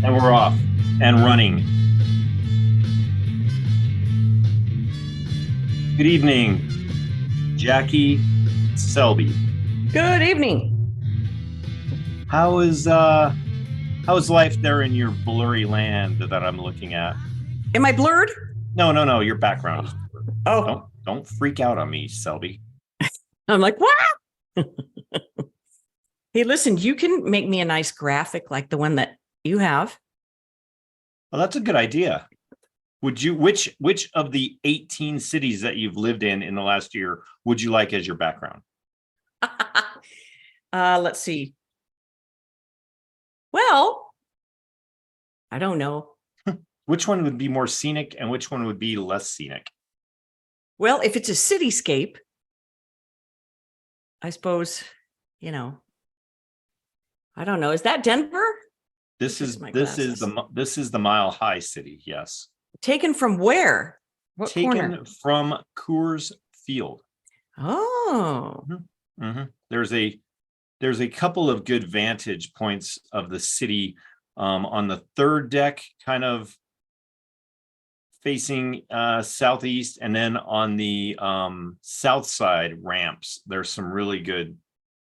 And we're off and running. Good evening, Jackie Selby. Good evening. How's life there in your blurry land that I'm looking at? Am I blurred? No. Your background is blurred. Oh, Don't freak out on me, Selby. I'm like, what? Hey, listen, you can make me a nice graphic like the one that you have. Well, that's a good idea. Would you which of the 18 cities that you've lived in the last year would you like as your background? Let's see. Well, I don't know. Which one would be more scenic and which one would be less scenic? Well, if it's a cityscape, I suppose, I don't know. Is that Denver? This is the Mile High City, yes. Taken from where? What Taken corner? from Coors Field. Oh. Mm-hmm. There's a couple of good vantage points of the city on the third deck, kind of facing southeast, and then on the south side ramps. There's some really good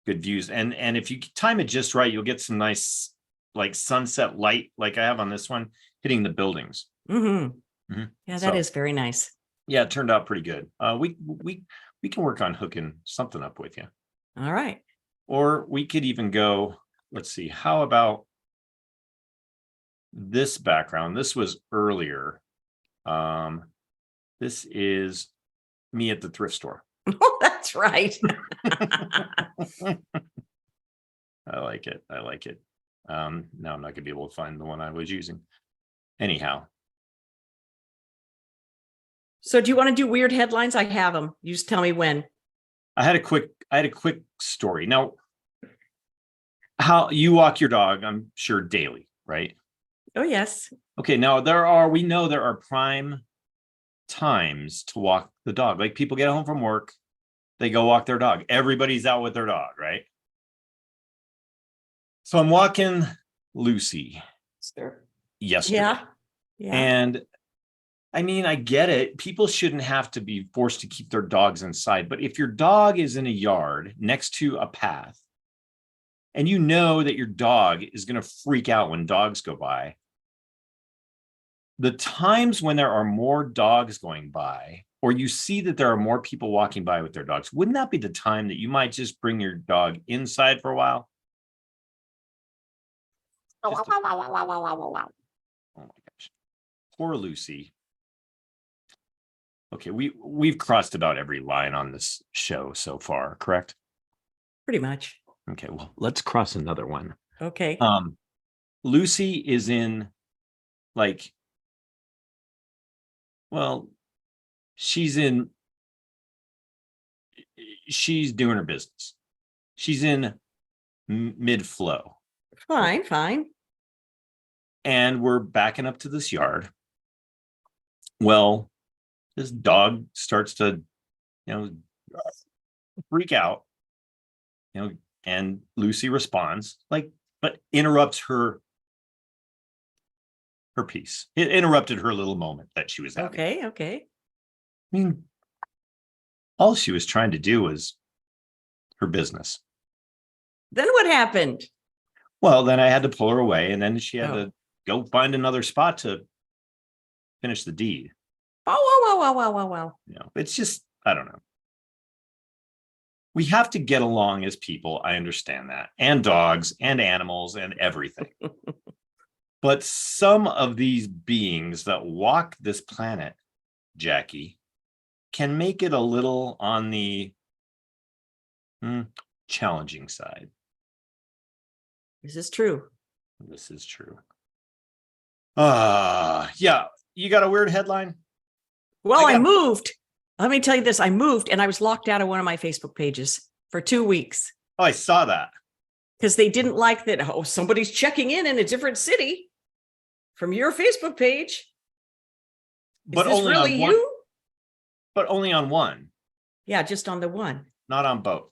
views, and if you time it just right, you'll get some nice like sunset light, like I have on this one, hitting the buildings. Mm-hmm. Mm-hmm. Yeah, that is very nice. Yeah, it turned out pretty good. We can work on hooking something up with you. All right. Or we could even go, let's see, how about this background? This was earlier. This is me at the thrift store. Oh, that's right. I like it. Now I'm not gonna be able to find the one I was using. Anyhow. So do you want to do weird headlines? I have them. You just tell me when. I had a quick story. Now, how you walk your dog, I'm sure daily, right? Oh, yes. Okay, now we know there are prime times to walk the dog. Like people get home from work, they go walk their dog. Everybody's out with their dog, right? So I'm walking Lucy yesterday. Yeah. And I mean, I get it. People shouldn't have to be forced to keep their dogs inside. But if your dog is in a yard next to a path, and you know that your dog is going to freak out when dogs go by, the times when there are more dogs going by, or you see that there are more people walking by with their dogs, wouldn't that be the time that you might just bring your dog inside for a while? Oh my gosh. Poor Lucy. Okay, we've crossed about every line on this show so far, correct? Pretty much. Okay, well, let's cross another one. Okay. Lucy is in she's doing her business. She's in mid-flow. Fine. And we're backing up to this yard. Well, this dog starts to, freak out, and Lucy responds, but interrupts her piece. It interrupted her little moment that she was having. Okay. I mean, all she was trying to do was her business. Then what happened? Well, then I had to pull her away, and then she had to go find another spot to finish the deed. Wow. It's just, I don't know. We have to get along as people. I understand that. And dogs and animals and everything. But some of these beings that walk this planet, Jackie, can make it a little on the challenging side. This is true. Yeah. You got a weird headline? Well, I moved. Let me tell you this. I moved and I was locked out of one of my Facebook pages for 2 weeks. Oh, I saw that. Because they didn't like that. Oh, somebody's checking in a different city from your Facebook page. But is this only really on one, you? But only on one. Yeah, just on the one. Not on both.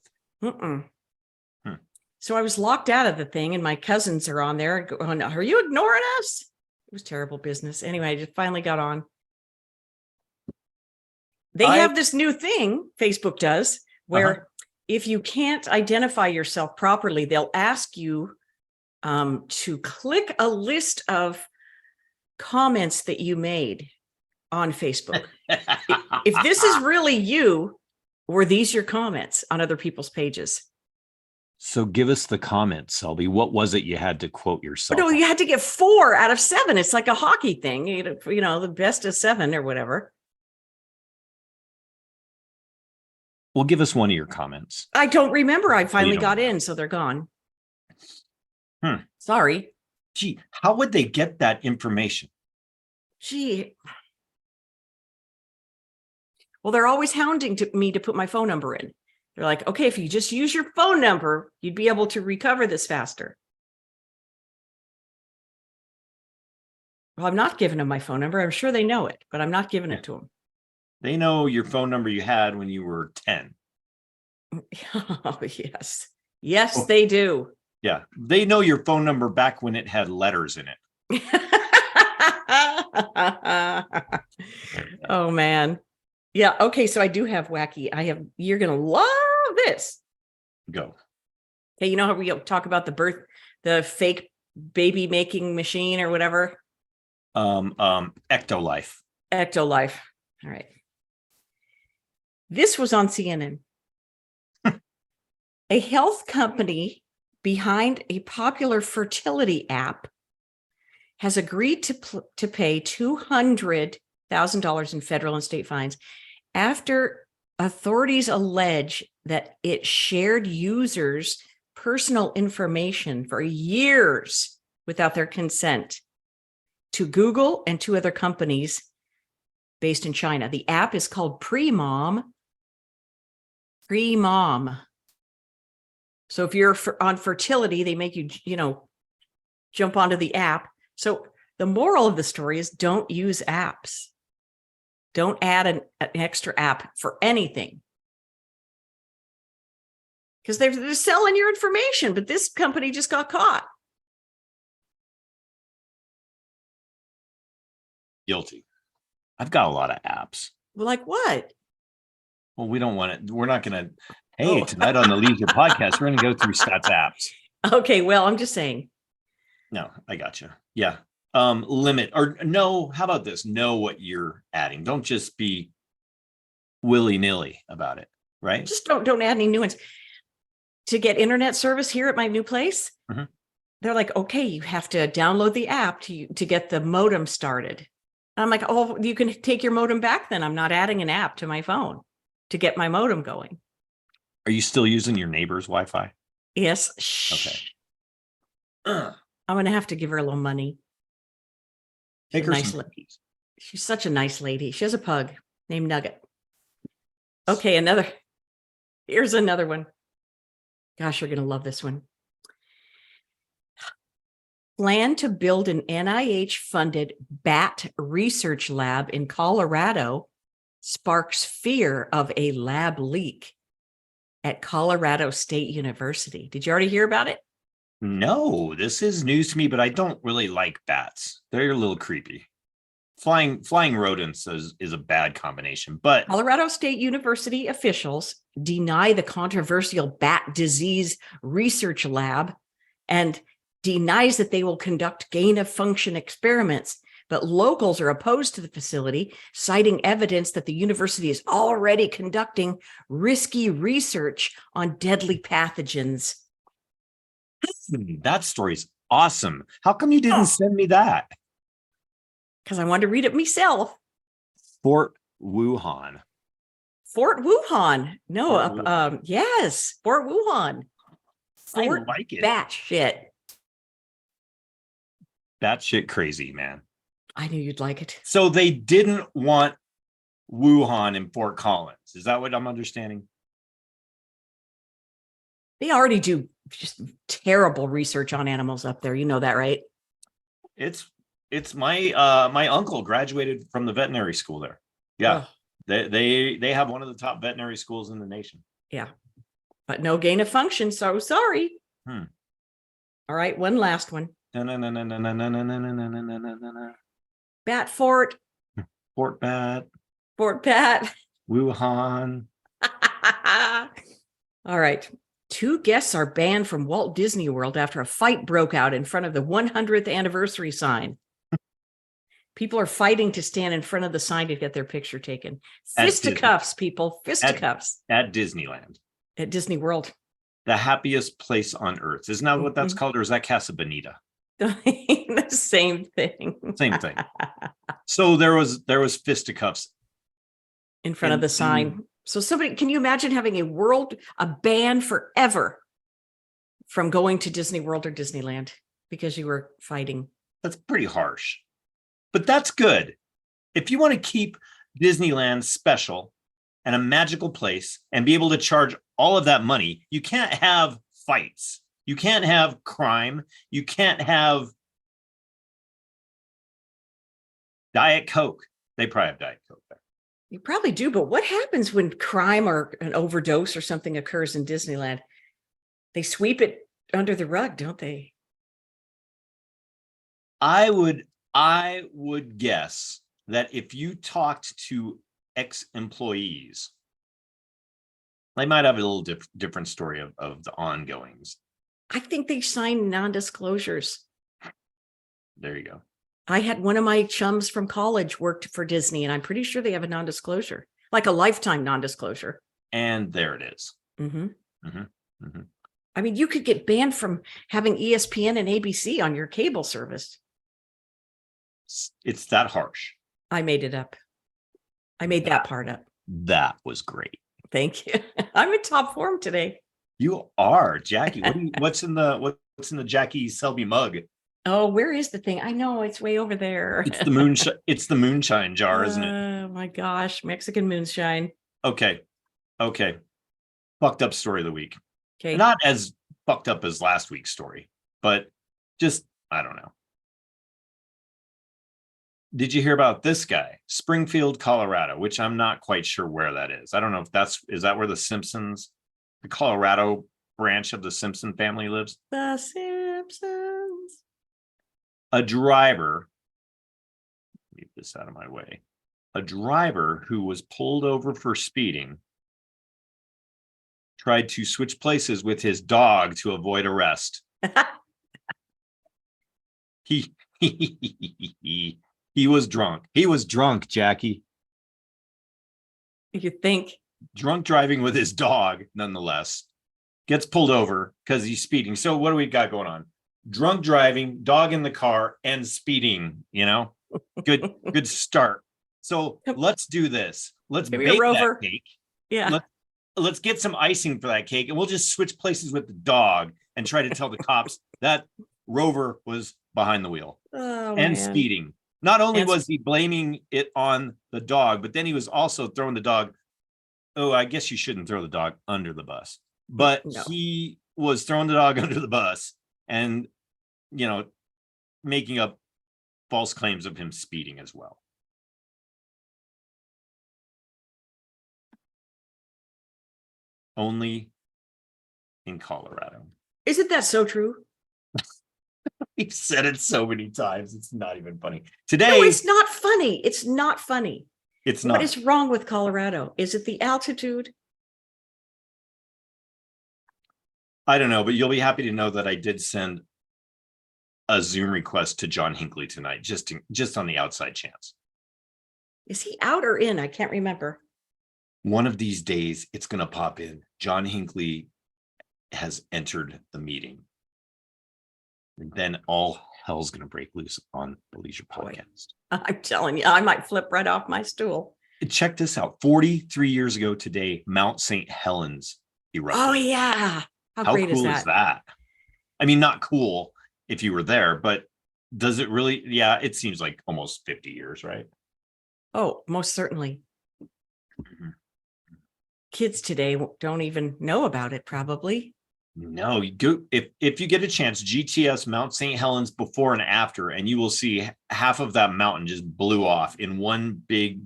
So I was locked out of the thing, and my cousins are on there going, "Are you ignoring us?" It was terrible business. Anyway, I just finally got on. They have this new thing, Facebook does, where if you can't identify yourself properly, they'll ask you to click a list of comments that you made on Facebook. If this is really you, were these your comments on other people's pages? So give us the comments, Selby. What was it you had to quote yourself? No, you had to get 4 out of 7. It's like a hockey thing, you know, the best of 7 or whatever. Well, give us one of your comments. I don't remember. I finally got in, so they're gone. Sorry. Gee, how would they get that information? Gee. Well, they're always hounding me to put my phone number in. They're like, okay, if you just use your phone number, you'd be able to recover this faster. Well, I'm not giving them my phone number. I'm sure they know it, but I'm not giving it to them. They know your phone number you had when you were 10. Oh, yes. Yes, they do. Yeah. They know your phone number back when it had letters in it. Oh, man. Yeah. Okay. So I do have wacky. You're going to love this. Go. Hey, you know how we talk about the fake baby making machine or whatever? Ectolife. Ectolife. All right. This was on CNN. A health company behind a popular fertility app has agreed to pay $200,000 in federal and state fines after authorities allege that it shared users' personal information for years without their consent to Google and 2 other companies based in China. The app is called Pre-Mom. Pre-Mom. So if you're on fertility, they make you, jump onto the app. So the moral of the story is don't use apps. Don't add an extra app for anything. Because they're selling your information, but this company just got caught. Guilty. I've got a lot of apps. Well, like what? Well, we don't want it. We're not going to. Hey, tonight on the Leisure Podcast, we're going to go through Scott's apps. Okay, well, I'm just saying. No, I got you. Yeah. Limit or no. How about this? Know what you're adding. Don't just be willy-nilly about it. Right. Just don't add any new ones. To get internet service here at my new place, they're like, okay, you have to download the app to get the modem started. And I'm like, oh, you can take your modem back then. I'm not adding an app to my phone to get my modem going. Are you still using your neighbor's Wi-Fi? Yes. Shh. Okay. I'm going to have to give her a little money. Take her nice some lady. She's such a nice lady. She has a pug named Nugget. Okay, here's another one. Gosh, you're going to love this one. Plan to build an NIH-funded bat research lab in Colorado sparks fear of a lab leak at Colorado State University. Did you already hear about it? No, this is news to me, but I don't really like bats. They're a little creepy. Flying rodents is a bad combination, but Colorado State University officials deny the controversial bat disease research lab and denies that they will conduct gain-of-function experiments. But locals are opposed to the facility, citing evidence that the university is already conducting risky research on deadly pathogens. That story's awesome. How come you didn't send me that? Because I wanted to read it myself. Fort Wuhan. Fort Wuhan. No, yes, Fort Wuhan. Fort I like it. Batshit. Batshit crazy, man. I knew you'd like it. So they didn't want Wuhan in Fort Collins. Is that what I'm understanding? They already do just terrible research on animals up there. You know that, right? It's my my uncle graduated from the veterinary school there. Yeah. Oh. They have one of the top veterinary schools in the nation. Yeah. But no gain of function. So sorry. Hmm. All right, one last one. Na-na-na-na-na-na-na-na-na-na-na-na-na. Bat Fort, Fort Bat, Fort Pat. Wuhan. All right. 2 guests are banned from Walt Disney World after a fight broke out in front of the 100th anniversary sign. People are fighting to stand in front of the sign to get their picture taken. Fisticuffs, people. Fisticuffs. At Disneyland. At Disney World. The happiest place on earth. Isn't that what that's called? Or is that Casa Bonita? The same thing. Same thing. So there was fisticuffs In front of the sign. So somebody, can you imagine having a ban forever from going to Disney World or Disneyland because you were fighting? That's pretty harsh, but that's good. If you want to keep Disneyland special and a magical place and be able to charge all of that money, you can't have fights. You can't have crime. You can't have Diet Coke. They probably have Diet Coke there. You probably do, but what happens when crime or an overdose or something occurs in Disneyland? They sweep it under the rug, don't they? I would guess that if you talked to ex-employees, they might have a little different story of the ongoings. I think they sign non-disclosures. There you go. I had one of my chums from college worked for Disney, and I'm pretty sure they have a non-disclosure, like a lifetime non-disclosure. And there it is. Mm-hmm. Mm-hmm. Mm-hmm. I mean, you could get banned from having ESPN and ABC on your cable service. It's that harsh. I made it up. I made that part up. That was great. Thank you. I'm in top form today. You are, Jackie. What's in the Jackie Selby mug? Oh, where is the thing? I know it's way over there. It's the moonshine. It's the moonshine jar, isn't it? Oh my gosh, Mexican moonshine. Okay. Fucked up story of the week. Okay. Not as fucked up as last week's story, but just, I don't know. Did you hear about this guy? Springfield, Colorado, which I'm not quite sure where that is. I don't know if is that where the Simpsons, the Colorado branch of the Simpson family lives? The Simpsons. A driver, leave this out of my way. A driver who was pulled over for speeding tried to switch places with his dog to avoid arrest. He was drunk. He was drunk, Jackie. You think? Drunk driving with his dog, nonetheless. Gets pulled over because he's speeding. So what do we got going on? Drunk driving, dog in the car, and speeding, Good start. So let's do this. Let's bake that cake. Yeah. Let's get some icing for that cake, and we'll just switch places with the dog and try to tell the cops that Rover was behind the wheel and speeding. Not only was he blaming it on the dog, but then he was also throwing the dog. Oh, I guess you shouldn't throw the dog under the bus, but he was throwing the dog under the bus and, making up false claims of him speeding as well. Only in Colorado. Isn't that so true? We've said it so many times. It's not even funny. Today. No, it's not funny. It's not funny. It's not. What is wrong with Colorado? Is it the altitude? I don't know, but you'll be happy to know that I did send a Zoom request to John Hinckley tonight, just on the outside chance. Is he out or in? I can't remember. One of these days, it's going to pop in. John Hinckley has entered the meeting. And then all hell's going to break loose on the Leisure Podcast. I'm telling you, I might flip right off my stool. Check this out. 43 years ago today, Mount St. Helens erupted. Oh, yeah. How great cool is that? I mean, not cool if you were there, but does it really? Yeah, it seems like almost 50 years, right? Oh, most certainly. Mm-hmm. Kids today don't even know about it, probably. No, you do. If you get a chance, GTS Mount St. Helens before and after, and you will see half of that mountain just blew off in one big.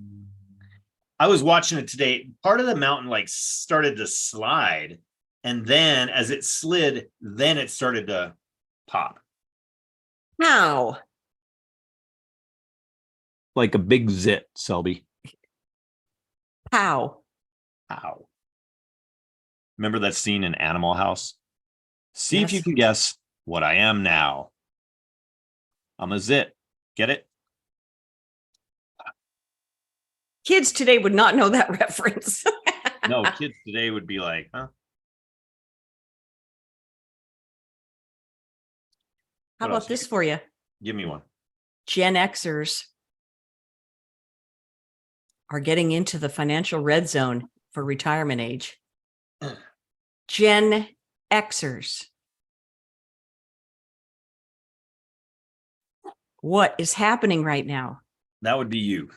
I was watching it today. Part of the mountain started to slide, And then as it slid, then it started to pop. How? Like a big zit, Selby. How? Ow. Remember that scene in Animal House? See if you Yes. can guess what I am now. I'm a zit. Get it? Kids today would not know that reference. No, kids today would be like, huh? How What about else? this for you? Give me one. Gen Xers are getting into the financial red zone for retirement age. Gen Xers. What is happening right now? That would be you.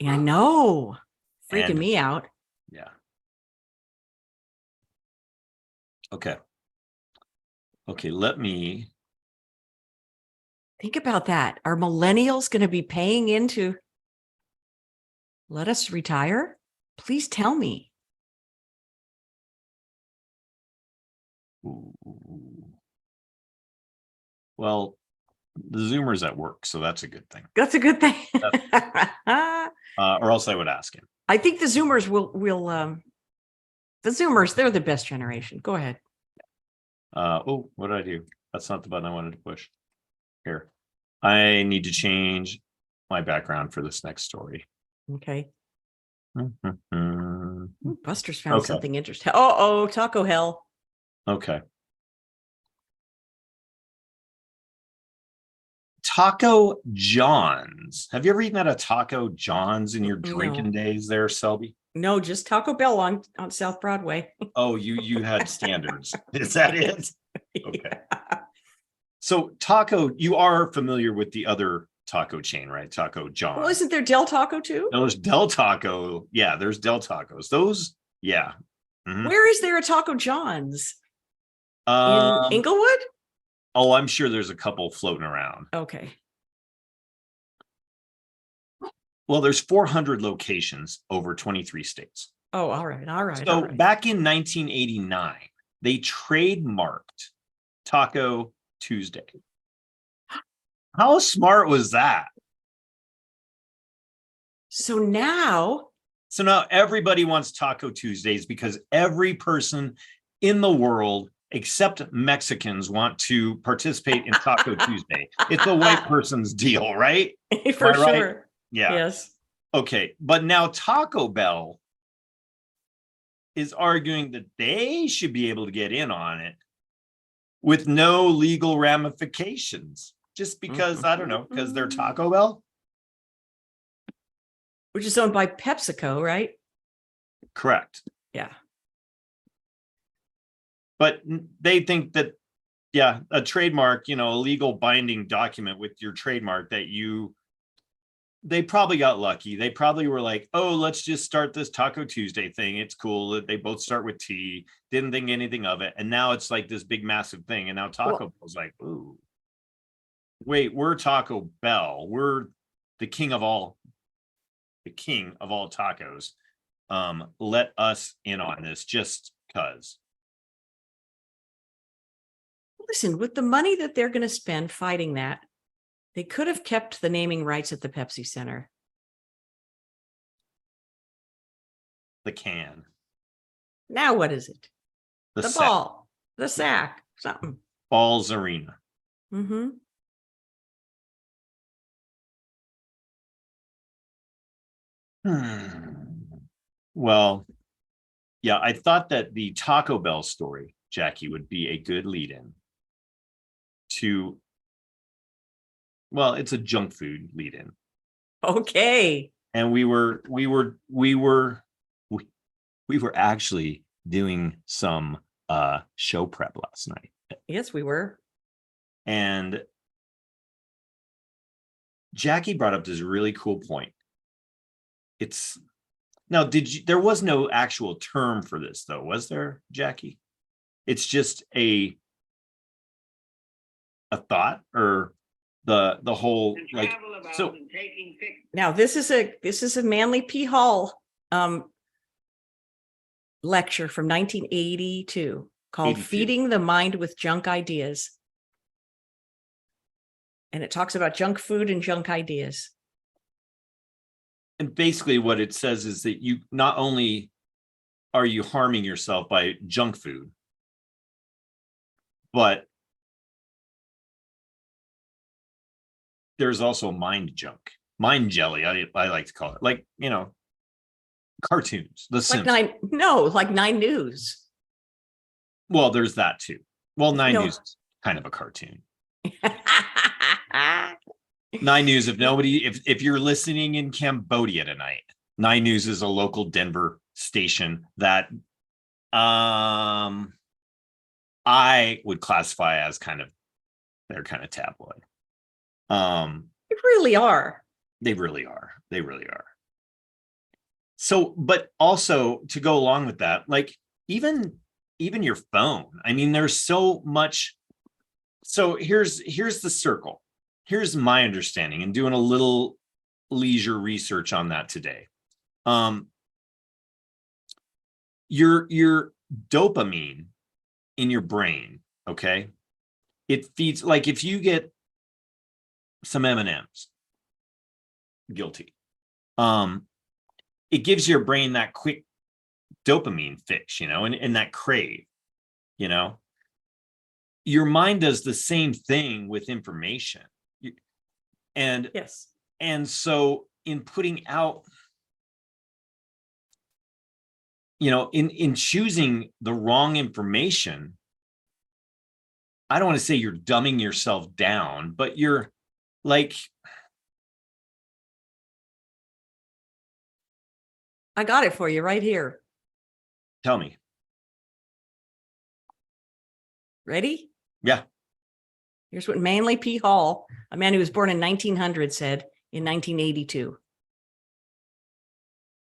I know. Freaking And- me out. Yeah. Okay. Okay, let me. Think about that. Are millennials going to be paying into let us retire? Please tell me. Well, the Zoomer's at work, so that's a good thing. That's a good thing. Or else I would ask him. I think the Zoomers will the Zoomers, they're the best generation. Go ahead. Oh, what did I do? That's not the button I wanted to push. Here. I need to change my background for this next story. Okay. Mhm. Ooh, Buster's found Okay. something interesting. Oh, Taco Hell. Okay. Taco John's. Have you ever eaten at a Taco John's in your drinking days there, Selby? No, just Taco Bell on South Broadway. Oh, you had standards. Is that it? Okay. So taco, you are familiar with the other taco chain, right? Taco John. Well, isn't there Del Taco too? No, there's Del Taco. Yeah, there's Del Tacos. Those, yeah. Mhm. Where is there a Taco John's? In Um, Inglewood? oh, I'm sure there's a couple floating around. Okay. Well, there's 400 locations over 23 states. Oh, all right. So back in 1989, they trademarked Taco Tuesday. How smart was that? So now everybody wants Taco Tuesdays because every person in the world except Mexicans want to participate in Taco Tuesday. It's a white person's deal, right? for Am I right? sure. Yeah. Yes. Okay. But now Taco Bell is arguing that they should be able to get in on it with no legal ramifications just because, I don't know, because they're Taco Bell. Which is owned by PepsiCo, right? Correct. Yeah. But they think that, yeah, a trademark, a legal binding document with your trademark that they probably got lucky. They probably were like, oh, let's just start this Taco Tuesday thing. It's cool. They both start with T. Didn't think anything of it. And now it's like this big, massive thing. And now Taco Bell's like, ooh, wait, we're Taco Bell. We're the king of all tacos. Let us in on this just because. Listen, with the money that they're going to spend fighting that, they could have kept the naming rights at the Pepsi Center. The can. Now what is it? The sack. ball, the sack, something. Balls Arena. Mm-hmm. Well, yeah, I thought that the Taco Bell story, Jackie, would be a good lead-in to, well, it's a junk food lead-in. Okay. And we were actually doing some show prep last night. Yes, we were. And Jackie brought up this really cool point. There was no actual term for this though, was there, Jackie? It's just a thought or the whole like so Now this is a Manly P. Hall lecture from 1982. called 82. Feeding the Mind with Junk Ideas. And it talks about junk food and junk ideas. And basically what it says is that you not only are you harming yourself by junk food, but there's also mind junk, mind jelly. I like to call it, like, cartoons, The Simpsons. Like Nine News. Well, there's that too. Well, Nine No. News is kind of a cartoon. Nine News, if you're listening in Cambodia tonight, Nine News is a local Denver station that I would classify as they're kind of tabloid. They really are. They really are. They really are. So, but also to go along with that, like even your phone. I mean, there's so much. So here's the circle. Here's my understanding, and doing a little leisure research on that today. Your dopamine in your brain, okay? It feeds, like, if you get some M&Ms, guilty. It gives your brain that quick dopamine fix, and that crave, Your mind does the same thing with information. And yes. And so in putting out, in choosing the wrong information, I don't want to say you're dumbing yourself down, but you're like, I got it for you right here. tell me. Ready? Yeah. Here's what Manly P. Hall, a man who was born in 1900, said in 1982.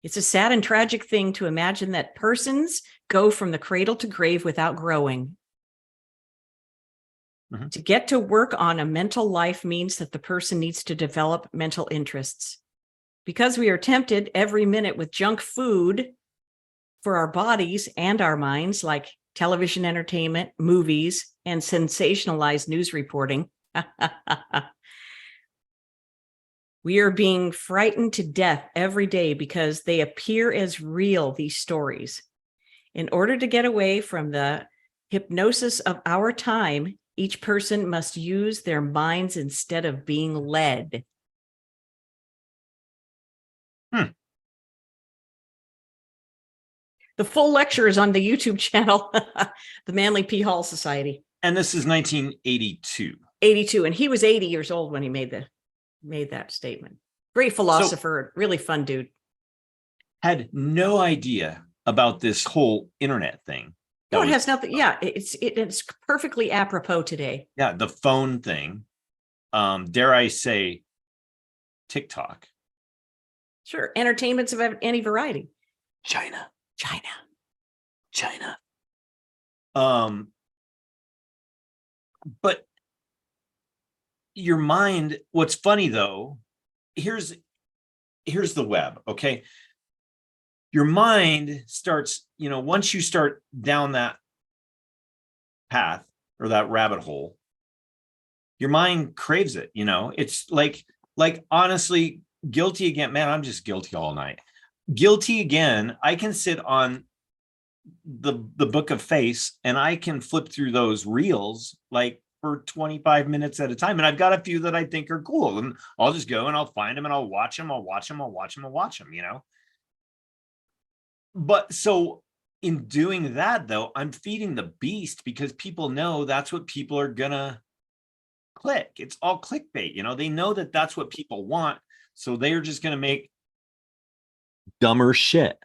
It's a sad and tragic thing to imagine that persons go from the cradle to grave without growing. Mm-hmm. To get to work on a mental life means that the person needs to develop mental interests. Because we are tempted every minute with junk food for our bodies and our minds, like television entertainment, movies, and sensationalized news reporting, we are being frightened to death every day because they appear as real, these stories. In order to get away from the hypnosis of our time, each person must use their minds instead of being led. The full lecture is on the YouTube channel, the Manly P. Hall Society. And this is 1982. 82, and he was 80 years old when he made that statement. Great philosopher, really fun dude. Had no idea about this whole internet thing. No, it has nothing. Yeah, it's perfectly apropos today. Yeah, the phone thing. Dare I say, TikTok. Sure, entertainments of any variety. China. But your mind, what's funny though, here's the web, okay? Your mind starts, once you start down that path or that rabbit hole, your mind craves it, It's like honestly, guilty again, man, I'm just guilty all night. Guilty again. I can sit on the book of face and I can flip through those reels like for 25 minutes at a time. And I've got a few that I think are cool, and I'll just go and I'll find them and I'll watch them. But so in doing that though, I'm feeding the beast because people know that's what people are gonna click. It's all clickbait. They know that that's what people want. So they're just gonna make dumber shit.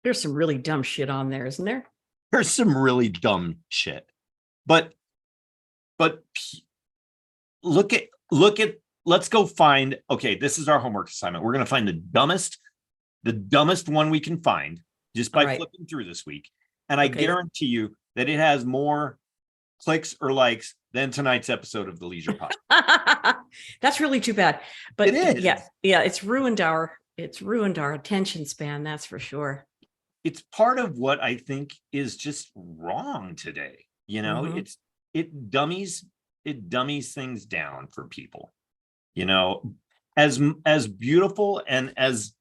There's some really dumb shit on there, isn't there? There's some really dumb shit. But let's go find, okay, this is our homework assignment. We're going to find the dumbest one we can find just by flipping through this week. And I guarantee you that it has more clicks or likes than tonight's episode of the Leisure Pod. That's really too bad. But it is. Yeah, it's ruined our attention span, that's for sure. it's part of what I think is just wrong today. Mhm. It dummies things down for people. As beautiful and as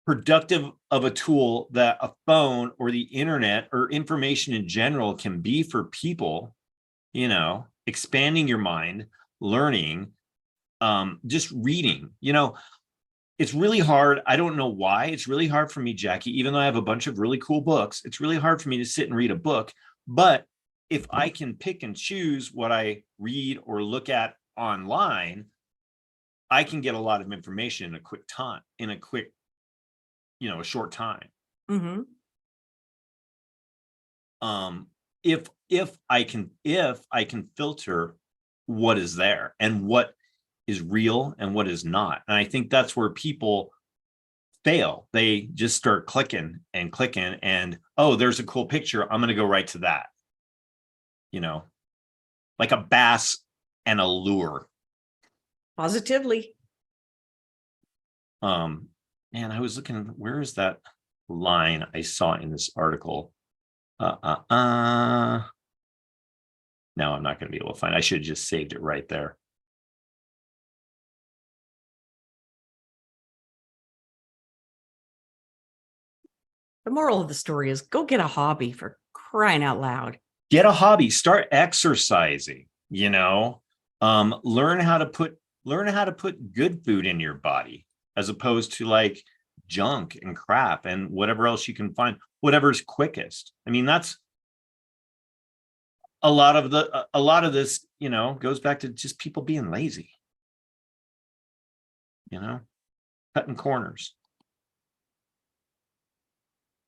productive of a tool that a phone or the internet or information in general can be for people, expanding your mind, learning, just reading. It's really hard. I don't know why. It's really hard for me, Jackie, even though I have a bunch of really cool books. It's really hard for me to sit and read a book. But if I can pick and choose what I read or look at online, I can get a lot of information in a quick time, a short time. Mhm. If I can filter what is there and what is real and what is not. And I think that's where people fail. They just start clicking and clicking and, oh, there's a cool picture. I'm going to go right to that. Like a bass and a lure. Positively. Man, I was looking, where is that line I saw in this article? No, I'm not going to be able to find. I should have just saved it right there. The moral of the story is go get a hobby, for crying out loud. Get a hobby, start exercising, learn how to put good food in your body as opposed to like junk and crap and whatever else you can find, whatever's quickest. I mean, that's a lot of this, goes back to just people being lazy, cutting corners.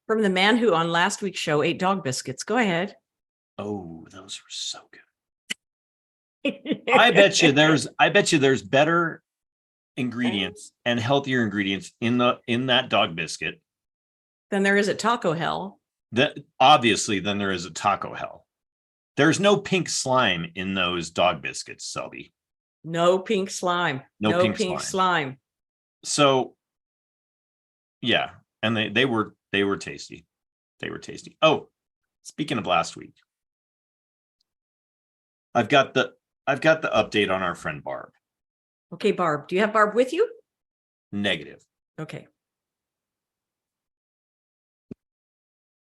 From the man who on last week's show ate dog biscuits. Go ahead. Oh, those were so good. I bet you there's better ingredients and healthier ingredients in that dog biscuit Then there is at Taco Hell. that obviously than there is a Taco Hell. There's no pink slime in those dog biscuits, Selby. No pink slime. No pink slime. So yeah, and they were tasty. They were tasty. Oh, speaking of last week, I've got the update on our friend Barb. Okay, Barb. Do you have Barb with you? Negative. Okay.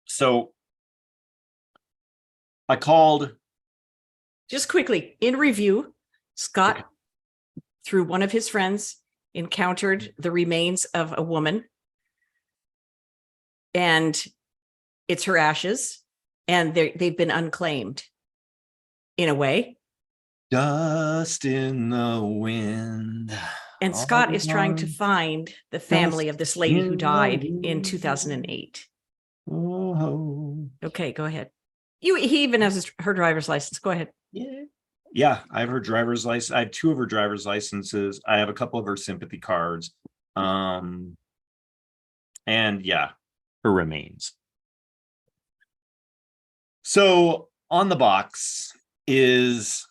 So I called. Just quickly, in review, Scott, okay, through one of his friends, encountered the remains of a woman, and it's her ashes, and they've been unclaimed in a way. Dust in the wind. And Scott is trying to find the family of this lady who died in 2008. Oh. Okay, go ahead. He even has her driver's license. Go ahead. Yeah, I have her driver's license. I have 2 of her driver's licenses. I have a couple of her sympathy cards. And yeah, her remains. So on the box is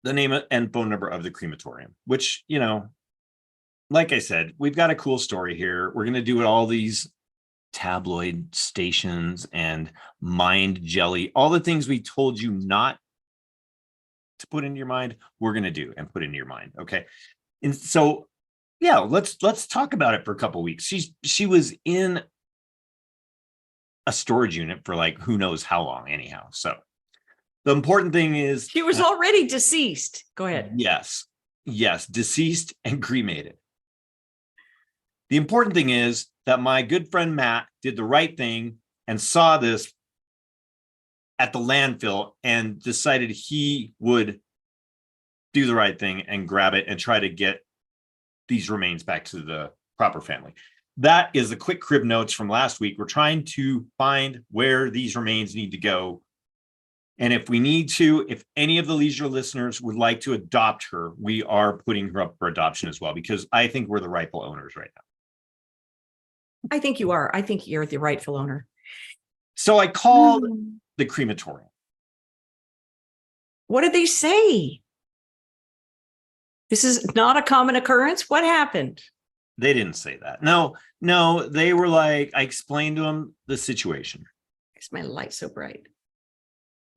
the name and phone number of the crematorium, which, like I said, we've got a cool story here. We're going to do all these tabloid stations and mind jelly, all the things we told you not to put in your mind, we're going to do and put in your mind. Okay. And so, yeah, let's talk about it for a couple of weeks. She was in a storage unit for like, who knows how long anyhow. So the important thing is she was already deceased. Go ahead. Yes, deceased and cremated. The important thing is that my good friend Matt did the right thing and saw this at the landfill and decided he would do the right thing and grab it and try to get these remains back to the proper family. That is the quick crib notes from last week. We're trying to find where these remains need to go. And if we need to, if any of the leisure listeners would like to adopt her, we are putting her up for adoption as well, because I think we're the rightful owners right now. I think you are. I think you're the rightful owner. So I called the crematorium. What did they say? This is not a common occurrence. What happened? They didn't say that. No, they were like, I explained to them the situation. It's my light so bright.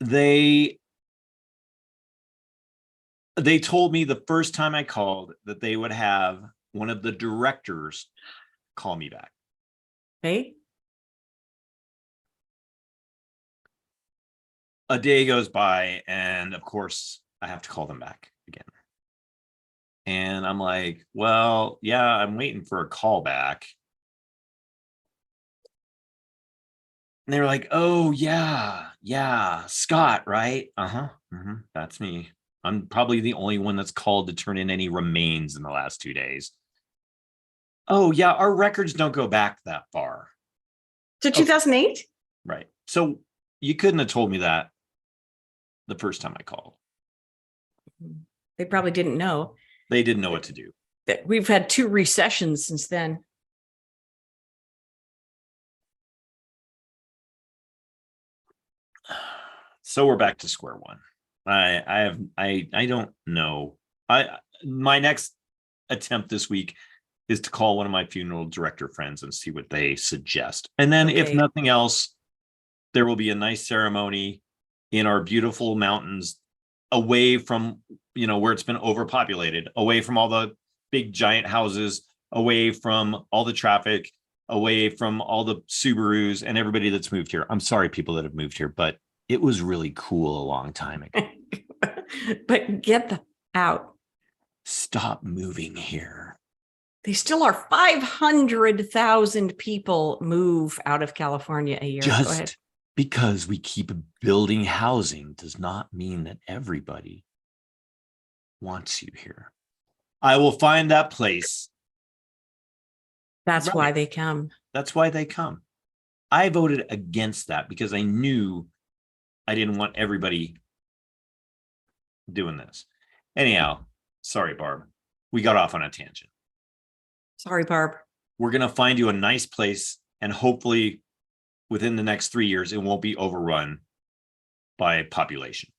They told me the first time I called that they would have one of the directors call me back. Hey, A day goes by, and of course, I have to call them back again. And I'm like, well, yeah, I'm waiting for a call back. And they were like, oh, yeah, Scott, right? Uh-huh. That's me. I'm probably the only one that's called to turn in any remains in the last 2 days. Oh, yeah, our records don't go back that far. to 2008? Right. So you couldn't have told me that the first time I called. They probably didn't know They didn't know what to do. that we've had 2 recessions since then. So we're back to square one. I don't know. My next attempt this week is to call one of my funeral director friends and see what they suggest. And then if Okay. nothing else, there will be a nice ceremony in our beautiful mountains away from, where it's been overpopulated, away from all the big giant houses, away from all the traffic, away from all the Subarus and everybody that's moved here. I'm sorry, people that have moved here, but it was really cool a long time ago. But get them out. Stop moving here. They still are 500,000 people move out of California a year. Go ahead. Just because we keep building housing does not mean that everybody wants you here. I will find that place. That's Right. why they come. That's why they come. I voted against that because I knew I didn't want everybody doing this. Anyhow, sorry, Barb. We got off on a tangent. Sorry, Barb. We're going to find you a nice place, and hopefully within the next 3 years, it won't be overrun by population.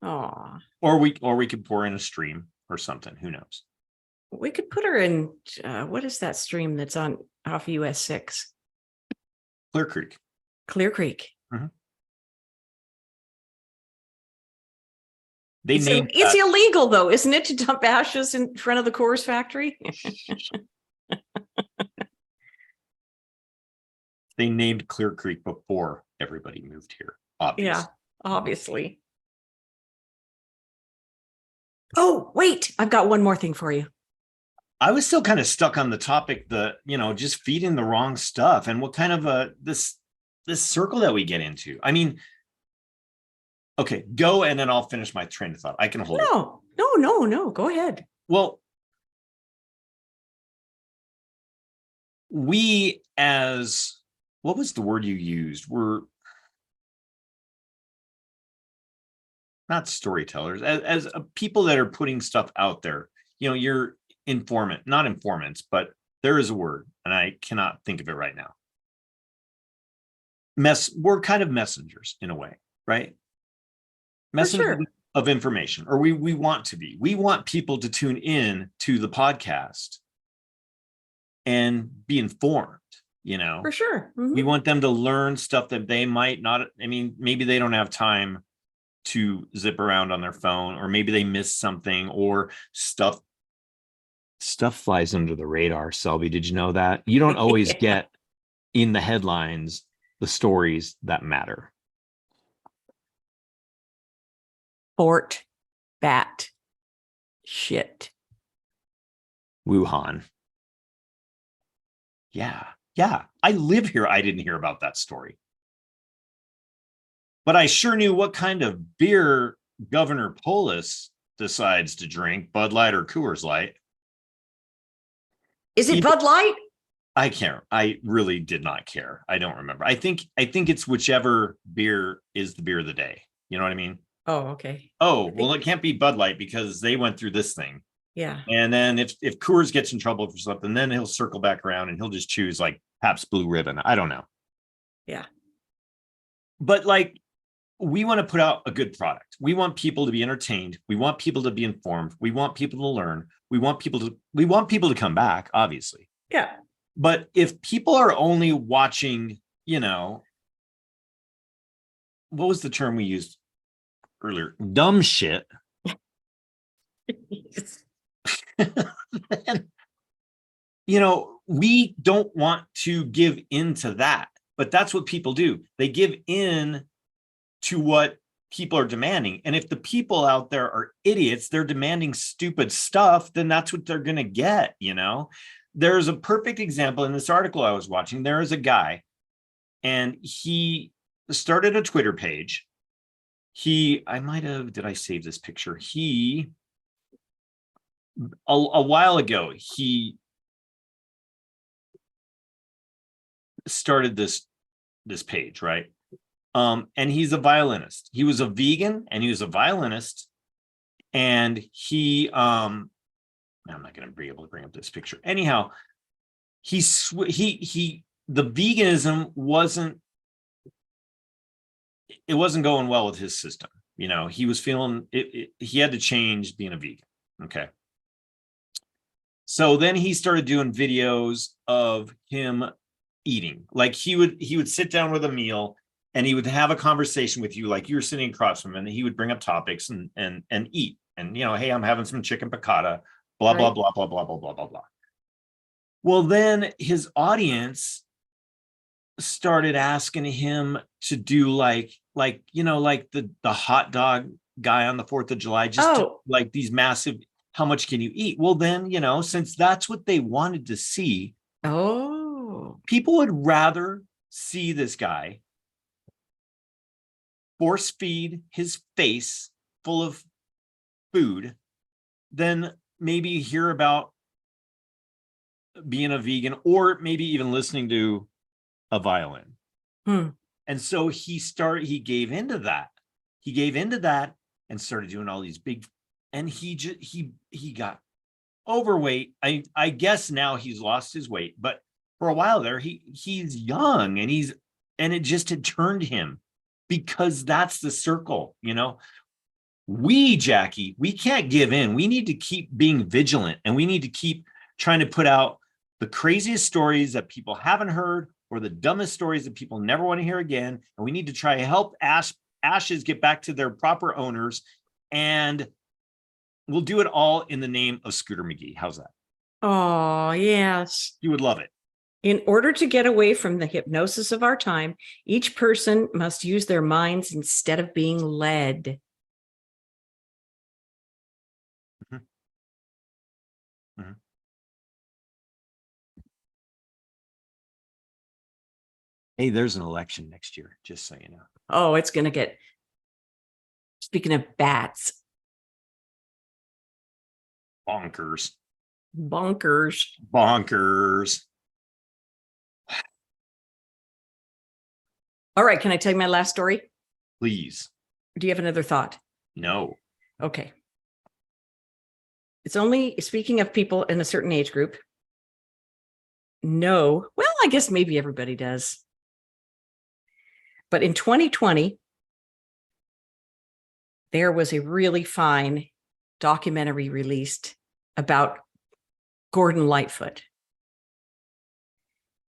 Oh, Or we could pour in a stream or something. Who knows? we could put her in. What is that stream that's on off US 6? Clear Creek. Clear Creek. They It's, named it's that- illegal, though, isn't it, to dump ashes in front of the Coors factory? they named Clear Creek before everybody moved here. Obviously. Yeah, obviously. Oh, wait. I've got one more thing for you. I was still kind of stuck on the topic, just feeding the wrong stuff and what kind of this circle that we get into. I mean, okay, go and then I'll finish my train of thought. I can hold it. No. Go ahead. Well, we as, what was the word you used? We're not storytellers, as people that are putting stuff out there. You're not informants, but there is a word and I cannot think of it right now. We're kind of messengers in a way, right? Messengers of information, or we want to be. We want people to tune in to the podcast and be informed, For sure. Mhm. We want them to learn stuff that they might not. I mean, maybe they don't have time to zip around on their phone, or maybe they miss something, or stuff flies under the radar. Selby, did you know that? You don't always get in the headlines the stories that matter. Fort bat shit. Wuhan. Yeah. I live here. I didn't hear about that story. But I sure knew what kind of beer Governor Polis decides to drink, Bud Light or Coors Light. Is it Bud Light? I can't. I really did not care. I don't remember. I think it's whichever beer is the beer of the day. You know what I mean? Oh, okay. Oh, well, it can't be Bud Light because they went through this thing. Yeah. And then if Coors gets in trouble for something, then he'll circle back around and he'll just choose like Pabst Blue Ribbon. I don't know. Yeah. But like, we want to put out a good product. We want people to be entertained. We want people to be informed. We want people to learn. We want people to come back, obviously. Yeah. But if people are only watching, what was the term we used earlier? Dumb shit. And, we don't want to give in to that, but that's what people do. They give in to what people are demanding. And if the people out there are idiots, they're demanding stupid stuff, then that's what they're going to get. There's a perfect example in this article I was watching. There is a guy, and he started a Twitter page. Did I save this picture? A while ago, he started this page, right? And he's a violinist. He was a vegan and he was a violinist. And I'm not going to be able to bring up this picture. Anyhow, the veganism wasn't going well with his system. He was feeling it, he had to change being a vegan. Okay. So then he started doing videos of him eating. Like he would sit down with a meal and he would have a conversation with you, like you're sitting across from him, and he would bring up topics and eat. And, hey, I'm having some chicken piccata, blah, blah, blah, blah, blah, blah, blah, blah, blah. Well, then his audience started asking him to do like the hot dog guy on the 4th of July, like these massive, how much can you eat? Well, then, since that's what they wanted to see, people would rather see this guy force feed his face full of food than maybe hear about being a vegan, or maybe even listening to a violin. And so he gave into that. He gave into that and started doing all these big, and he got overweight. I guess now he's lost his weight, but for a while there, he's young and it just had turned him, because that's the circle, Jackie, we can't give in. We need to keep being vigilant, and we need to keep trying to put out the craziest stories that people haven't heard, or the dumbest stories that people never want to hear again. And we need to try to help ashes get back to their proper owners. And we'll do it all in the name of Scooter McGee. How's that? Oh, yes. You would love it. In order to get away from the hypnosis of our time, each person must use their minds instead of being led. Mm-hmm. Mm-hmm. Hey, there's an election next year, just so you know. Oh, it's going to get, speaking of bats. Bonkers. All right. Can I tell you my last story? Please. Do you have another thought? No. Okay. It's only, speaking of people in a certain age group. No. Well, I guess maybe everybody does. But in 2020, there was a really fine documentary released about Gordon Lightfoot.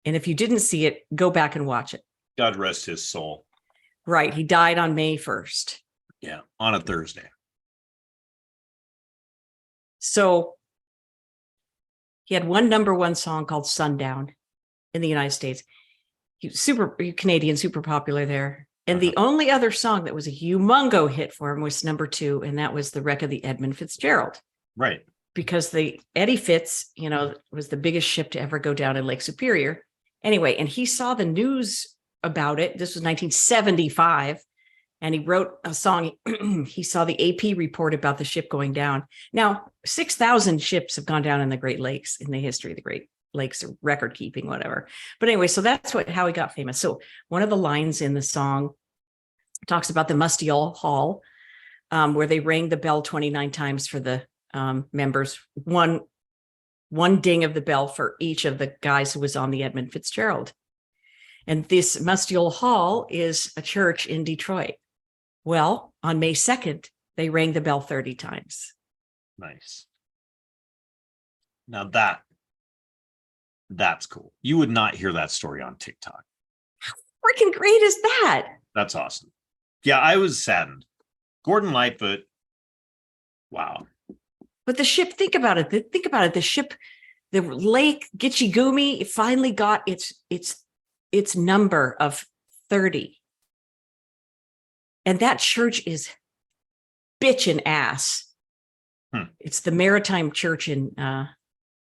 And if you didn't see it, go back and watch it. God rest his soul. Right. He died on May 1st. Yeah, on a Thursday. So he had one #1 song called Sundown in the United States. He was Canadian, super popular there. And the only other song that was a humongo hit for him was #2, and that was The Wreck of the Edmund Fitzgerald. Right. Because the Eddie Fitz, was the biggest ship to ever go down in Lake Superior. Anyway, and he saw the news about it. This was 1975. And he wrote a song. He saw the AP report about the ship going down. Now, 6,000 ships have gone down in the Great Lakes in the history of the Great Lakes, record keeping, whatever. But anyway, so that's how he got famous. So one of the lines in the song talks about the Musty Old Hall, where they rang the bell 29 times for the members, one ding of the bell for each of the guys who was on the Edmund Fitzgerald. And this Musty Old Hall is a church in Detroit. Well, on May 2nd, they rang the bell 30 times. Nice. Now that's cool. You would not hear that story on TikTok. Freaking great is that? That's awesome. Yeah, I was saddened. Gordon Lightfoot. Wow. But the ship, think about it. The ship, the Lake Gitchigumi finally got its number of 30. And that church is bitchin' ass. It's the Maritime Church in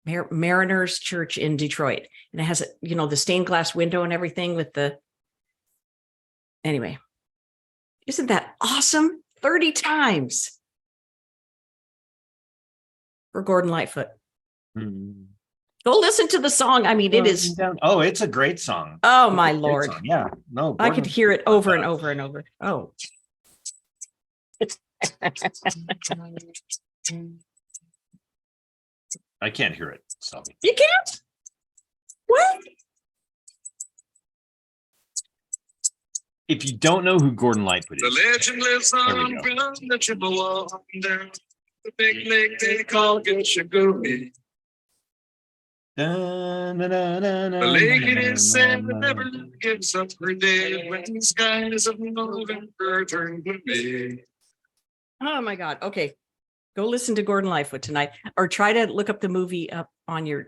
Mariners Church in Detroit. And it has, the stained glass window and everything with anyway. Isn't that awesome? 30 times for Gordon Lightfoot. Go listen to the song. I mean, it is. Oh, it's a great song. Oh, my Lord. Yeah. No, I could hear it over and over and over. Oh. I can't hear it. Selby. You can't? What? If you don't know who Gordon Lightfoot is, The legend lives on from the Chippewa down the big lake they call Gitchigumi. The lake it is said never gives up her day when the skies of November turn gloomy. Oh, my God. Okay. Go listen to Gordon Lightfoot tonight, or try to look up the movie up on your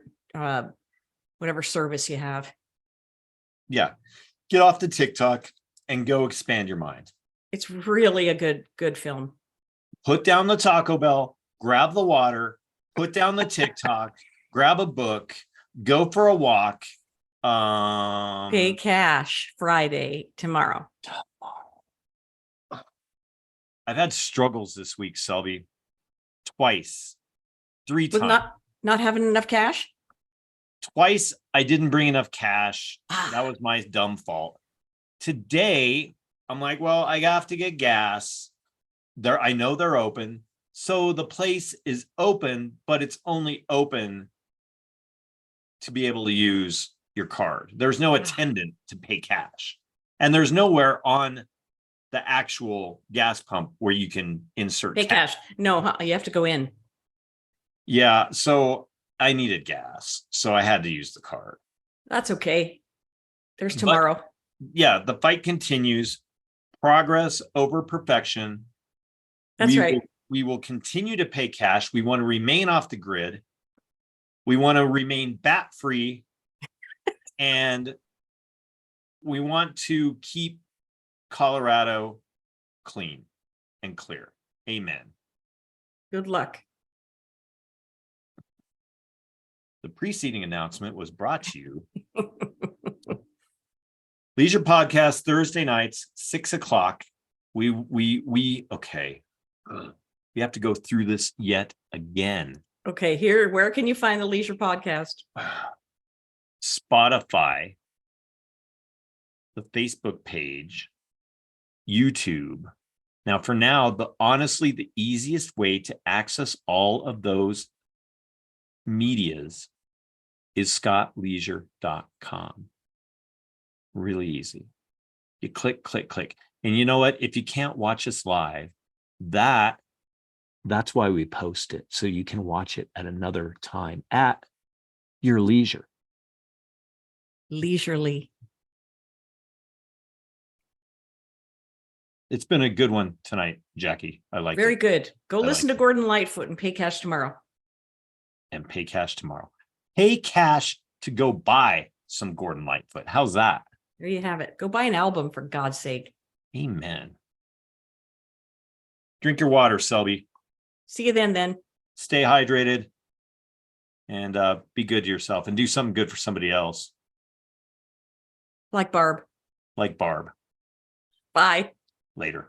whatever service you have. Yeah. Get off the TikTok and go expand your mind. It's really a good film. Put down the Taco Bell, grab the water, put down the TikTok, grab a book, go for a walk. Pay cash Friday tomorrow. I've had struggles this week, Selby. Twice, 3 With times. not having enough cash? Twice I didn't bring enough cash. That was my dumb fault. Today, I'm like, well, I have to get gas. I know they're open. So the place is open, but it's only open to be able to use your card. There's no attendant to pay cash. And there's nowhere on the actual gas pump where you can insert Pay cash. No, you have to go in. Yeah. So I needed gas. So I had to use the card. That's okay. There's tomorrow. But, yeah. The fight continues. Progress over perfection. That's right. We will continue to pay cash. We want to remain off the grid. We want to remain bat free. And we want to keep Colorado clean and clear. Amen. Good luck. The preceding announcement was brought to you. Leisure Podcast Thursday nights, 6:00. Okay. We have to go through this yet again. Okay, where can you find the Leisure Podcast? Spotify, the Facebook page, YouTube. Now, for now, honestly, the easiest way to access all of those medias is scottleisure.com. Really easy. You click. And you know what? If you can't watch us live, that's why we post it. So you can watch it at another time at your leisure. Leisurely. It's been a good one tonight, Jackie. I like it. Very good. Go listen to Gordon Lightfoot and pay cash tomorrow. And pay cash tomorrow. Pay cash to go buy some Gordon Lightfoot. How's that? There you have it. Go buy an album, for God's sake. Amen. Drink your water, Selby. See you then. Stay hydrated. And be good to yourself. And do something good for somebody else. Like Barb. Like Barb. Bye. Later.